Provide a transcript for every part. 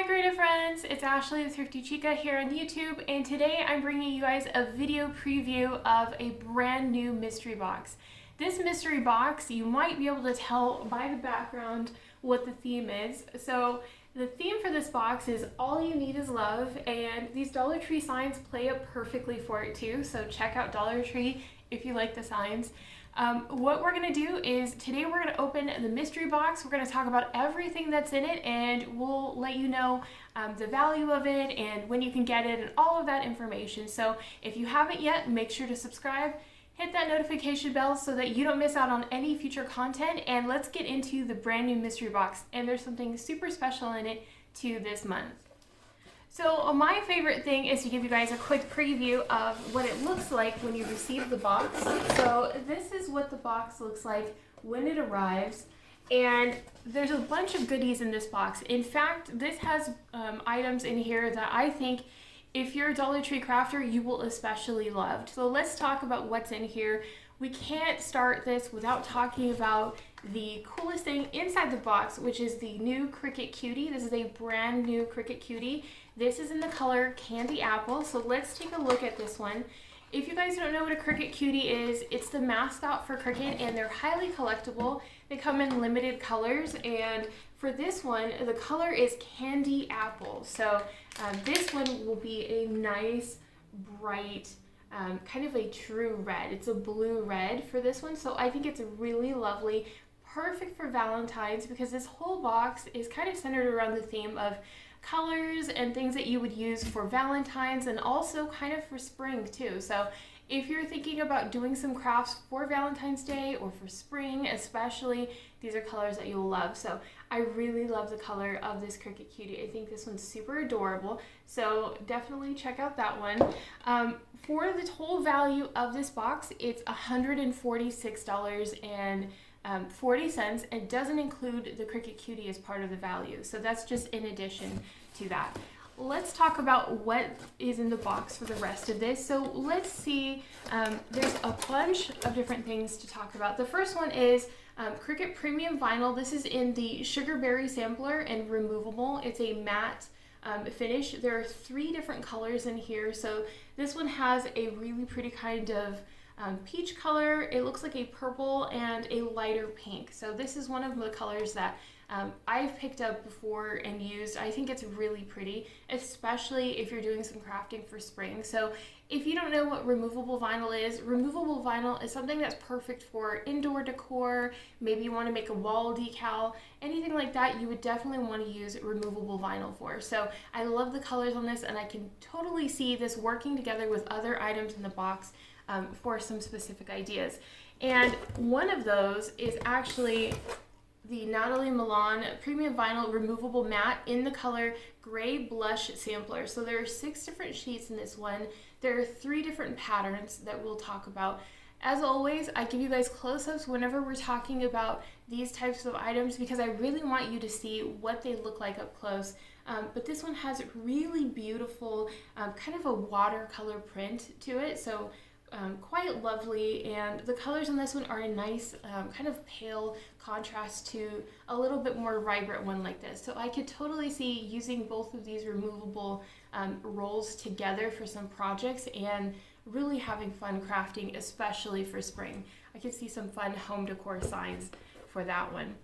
Hi creative friends, it's Ashley the Thrifty Chica here on YouTube, and today I'm bringing you guys a video preview of a brand new mystery box. This mystery box, you might be able to tell by the background what the theme is. So the theme for this box is all you need is love, and these Dollar Tree signs play up perfectly for it too, so check out Dollar Tree if you like the signs. What we're going to do is today we're going to open the mystery box. We're going to talk about everything that's in it, and we'll let you know the value of it and when you can get it and all of that information. So if you haven't yet, make sure to subscribe, hit that notification bell so that you don't miss out on any future content, and let's get into the brand new mystery box. And there's something super special in it to this month. So my favorite thing is to give you guys a quick preview of what it looks like when you receive the box. So this is what the box looks like when it arrives, and there's a bunch of goodies in this box. In fact, this has items in here that I think if you're a Dollar Tree crafter, you will especially love. So let's talk about what's in here. We can't start this without talking about the coolest thing inside the box, which is the new Cricut Cutie. This is a brand new Cricut Cutie. This is in the color Candy Apple. So let's take a look at this one. If you guys don't know what a Cricut Cutie is, it's the mascot for Cricut, and they're highly collectible. They come in limited colors, and for this one, the color is Candy Apple. So this one will be a nice, bright, kind of a true red. It's a blue red for this one, so I think it's really lovely, perfect for Valentine's, because this whole box is kind of centered around the theme of colors and things that you would use for Valentine's and also kind of for spring too. So if you're thinking about doing some crafts for Valentine's Day or for spring especially, these are colors that you'll love. So I really love the color of this Cricut Cutie. I think this one's super adorable, so definitely check out that one. For the total value of this box, it's $146.40. It doesn't include the Cricut Cutie as part of the value, so that's just in addition to that. Let's talk about what is in the box for the rest of this. So let's see, there's a bunch of different things to talk about. The first one is Cricut Premium Vinyl. This is in the Sugarberry Sampler and removable. It's a matte finish. There are 3 different colors in here. So this one has a really pretty kind of peach color. It looks like a purple and a lighter pink. So this is one of the colors that I've picked up before and used. I think it's really pretty, especially if you're doing some crafting for spring. So if you don't know what removable vinyl is something that's perfect for indoor decor. Maybe you want to make a wall decal, anything like that, you would definitely want to use removable vinyl for. So I love the colors on this, and I can totally see this working together with other items in the box for some specific ideas. And one of those is actually the Natalie Milan Premium Vinyl Removable Matte in the color Gray Blush Sampler. So there are 6 different sheets in this one. There are 3 different patterns that we'll talk about. As always, I give you guys close-ups whenever we're talking about these types of items because I really want you to see what they look like up close. But this one has really beautiful kind of a watercolor print to it. So quite lovely, and the colors on this one are a nice kind of pale contrast to a little bit more vibrant one like this. So I could totally see using both of these removable rolls together for some projects and really having fun crafting, especially for spring. I could see some fun home decor signs for that one.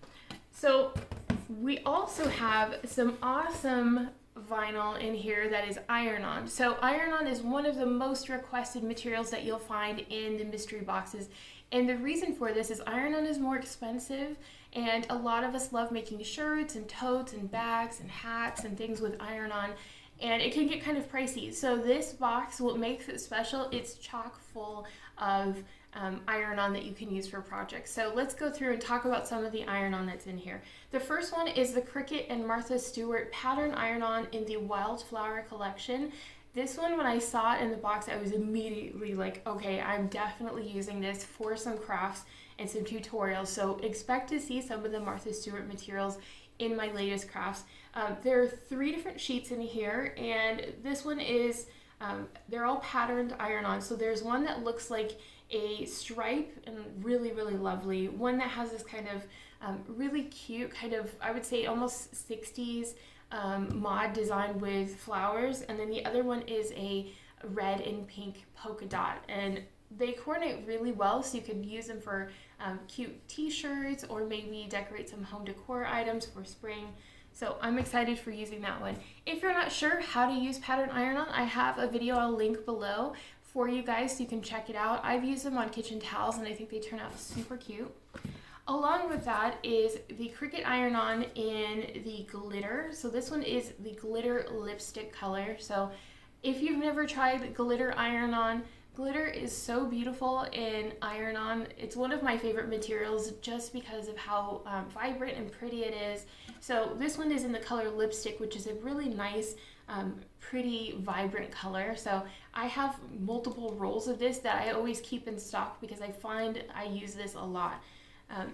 So we also have some awesome vinyl in here that is iron-on. So iron-on is one of the most requested materials that you'll find in the mystery boxes, and the reason for this is iron-on is more expensive, and a lot of us love making shirts and totes and bags and hats and things with iron-on, and it can get kind of pricey. So this box, what makes it special, it's chock full of iron-on that you can use for projects. So let's go through and talk about some of the iron-on that's in here. The first one is the Cricut and Martha Stewart pattern iron-on in the Wildflower collection. This one, when I saw it in the box, I was immediately like, okay, I'm definitely using this for some crafts and some tutorials. So expect to see some of the Martha Stewart materials in my latest crafts. There are 3 different sheets in here, and this one is, they're all patterned iron-on. So there's one that looks like a stripe and really, really lovely. One that has this kind of really cute, kind of, I would say almost 60s mod designed with flowers, and then the other one is a red and pink polka dot, and they coordinate really well, so you could use them for cute t-shirts or maybe decorate some home decor items for spring. So I'm excited for using that one. If you're not sure how to use pattern iron-on, I have a video I'll link below for you guys so you can check it out. I've used them on kitchen towels and I think they turn out super cute. Along with that is the Cricut iron-on in the glitter. So this one is the glitter lipstick color. So if you've never tried glitter iron-on, glitter is so beautiful in iron-on. It's one of my favorite materials just because of how vibrant and pretty it is. So this one is in the color lipstick, which is a really nice, pretty, vibrant color. So I have multiple rolls of this that I always keep in stock because I find I use this a lot.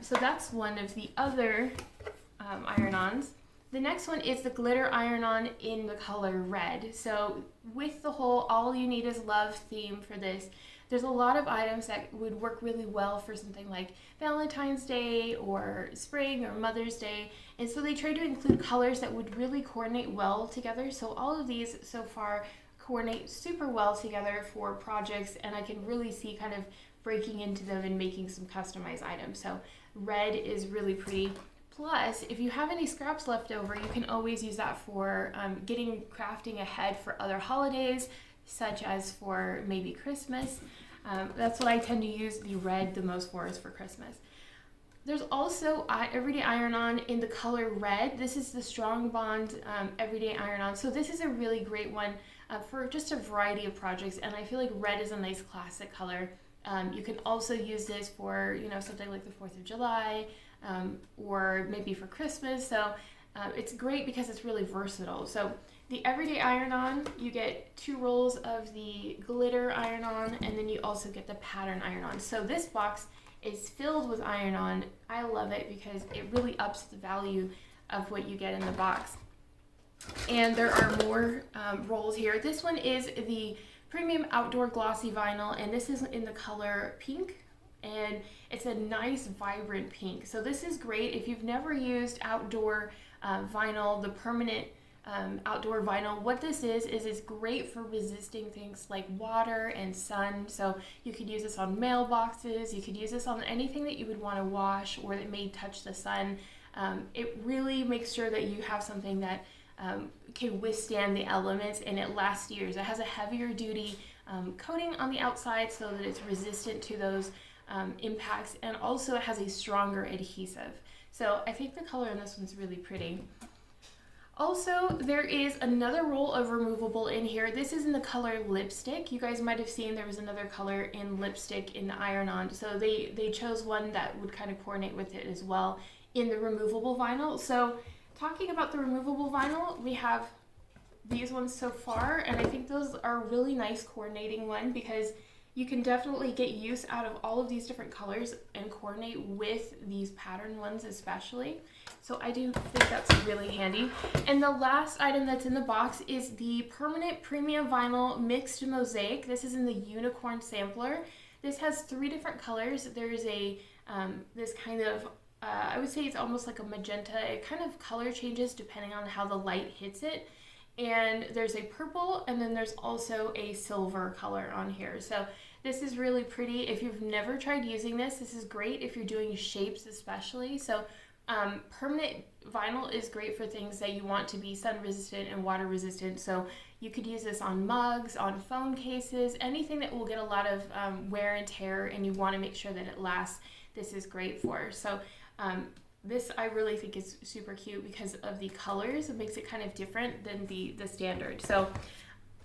So that's one of the other iron-ons. The next one is the glitter iron-on in the color red. So with the whole all you need is love theme for this, there's a lot of items that would work really well for something like Valentine's Day or spring or Mother's Day. And so they try to include colors that would really coordinate well together. So all of these so far coordinate super well together for projects, and I can really see kind of breaking into them and making some customized items. So red is really pretty. Plus, if you have any scraps left over, you can always use that for getting crafting ahead for other holidays, such as for maybe Christmas. That's what I tend to use the red the most for, is for Christmas. There's also Everyday Iron-On in the color red. This is the Strong Bond Everyday Iron-On. So this is a really great one for just a variety of projects, and I feel like red is a nice classic color. You can also use this for, something like the 4th of July, or maybe for Christmas. So it's great because it's really versatile. So the Everyday Iron-On, you get 2 rolls of the glitter iron-on, and then you also get the pattern iron-on. So this box is filled with iron-on. I love it because it really ups the value of what you get in the box. And there are more rolls here. This one is the Premium Outdoor Glossy Vinyl, and this is in the color pink, and it's a nice vibrant pink. So this is great if you've never used outdoor vinyl, the permanent outdoor vinyl. What this is it's great for resisting things like water and sun. So you could use this on mailboxes, you could use this on anything that you would want to wash or that may touch the sun. It really makes sure that you have something that can withstand the elements, and it lasts years. It has a heavier duty coating on the outside so that it's resistant to those impacts, and also it has a stronger adhesive. So I think the color in this one's really pretty. Also, there is another roll of removable in here. This is in the color lipstick. You guys might have seen there was another color in lipstick in the iron-on, so they chose one that would kind of coordinate with it as well in the removable vinyl. So talking about the removable vinyl, we have these ones so far, and I think those are a really nice coordinating one because you can definitely get use out of all of these different colors and coordinate with these pattern ones especially. So I do think that's really handy. And the last item that's in the box is the Permanent Premium Vinyl Mixed Mosaic. This is in the Unicorn Sampler. This has 3 different colors. There's a this kind of I would say it's almost like a magenta. It kind of color changes depending on how the light hits it. And there's a purple, and then there's also a silver color on here. So this is really pretty. If you've never tried using this, this is great if you're doing shapes especially. So permanent vinyl is great for things that you want to be sun resistant and water resistant. So you could use this on mugs, on phone cases, anything that will get a lot of wear and tear, and you want to make sure that it lasts. This is great for. So this I really think is super cute because of the colors. It makes it kind of different than the standard. So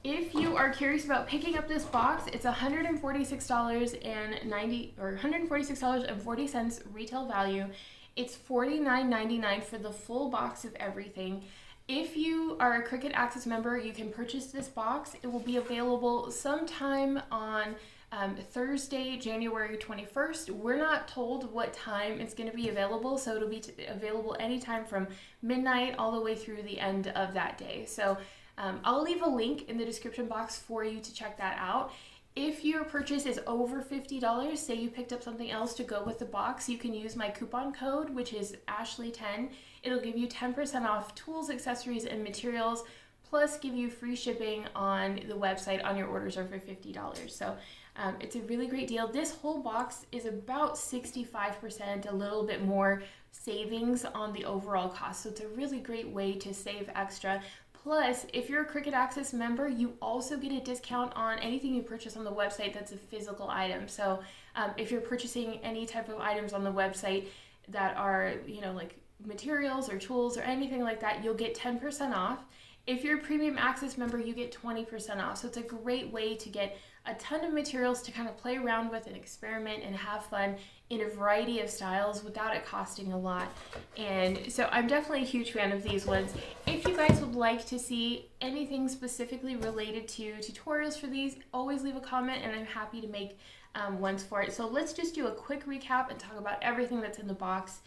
if you are curious about picking up this box, it's $146.90 or $146.40 retail value. It's $49.99 for the full box of everything. If you are a Cricut Access member, you can purchase this box. It will be available sometime on Thursday, January 21st. We're not told what time it's going to be available, so it'll be available anytime from midnight all the way through the end of that day. So I'll leave a link in the description box for you to check that out. If your purchase is over $50, say you picked up something else to go with the box, you can use my coupon code, which is Ashley10. It'll give you 10% off tools, accessories, and materials, plus give you free shipping on the website on your orders over $50. So it's a really great deal. This whole box is about 65%, a little bit more savings on the overall cost. So it's a really great way to save extra. Plus, if you're a Cricut Access member, you also get a discount on anything you purchase on the website that's a physical item. So if you're purchasing any type of items on the website that are, like materials or tools or anything like that, you'll get 10% off. If you're a Premium Access member, you get 20% off. So it's a great way to get a ton of materials to kind of play around with and experiment and have fun in a variety of styles without it costing a lot. And so I'm definitely a huge fan of these ones. If you guys would like to see anything specifically related to tutorials for these, always leave a comment and I'm happy to make ones for it. So let's just do a quick recap and talk about everything that's in the box.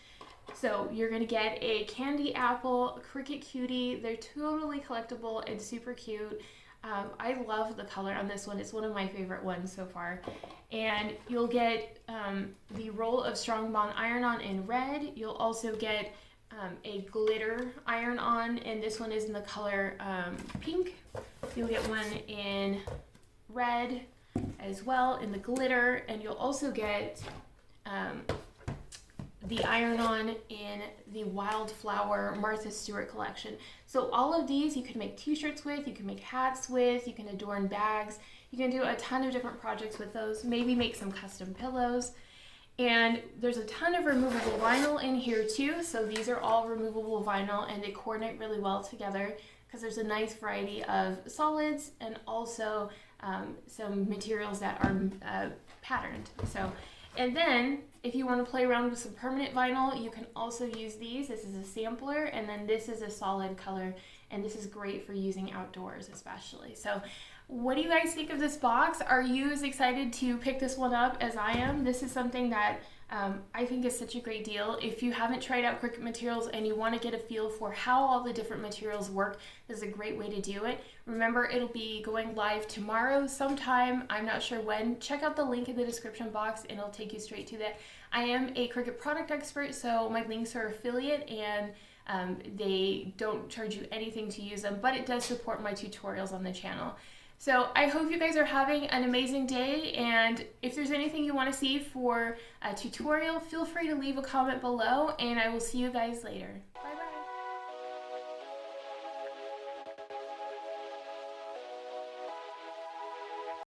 So you're going to get a Candy Apple, Cricut Cutie. They're totally collectible and super cute. I love the color on this one. It's one of my favorite ones so far. And you'll get the roll of Strong Bond iron-on in red. You'll also get a glitter iron-on, and this one is in the color pink. You'll get one in red as well in the glitter, and you'll also get the iron-on in the Wildflower Martha Stewart collection. So all of these you can make t-shirts with, you can make hats with, you can adorn bags, you can do a ton of different projects with those, maybe make some custom pillows. And there's a ton of removable vinyl in here too, so these are all removable vinyl and they coordinate really well together because there's a nice variety of solids and also some materials that are patterned. And then, if you want to play around with some permanent vinyl, you can also use these. This is a sampler, and then this is a solid color, and this is great for using outdoors especially. So, what do you guys think of this box? Are you as excited to pick this one up as I am? This is something that I think is such a great deal. If you haven't tried out Cricut materials and you want to get a feel for how all the different materials work, this is a great way to do it. Remember, it'll be going live tomorrow sometime. I'm not sure when. Check out the link in the description box and it'll take you straight to that. I am a Cricut product expert, so my links are affiliate and they don't charge you anything to use them, but it does support my tutorials on the channel. So I hope you guys are having an amazing day, and if there's anything you want to see for a tutorial, feel free to leave a comment below, and I will see you guys later. Bye.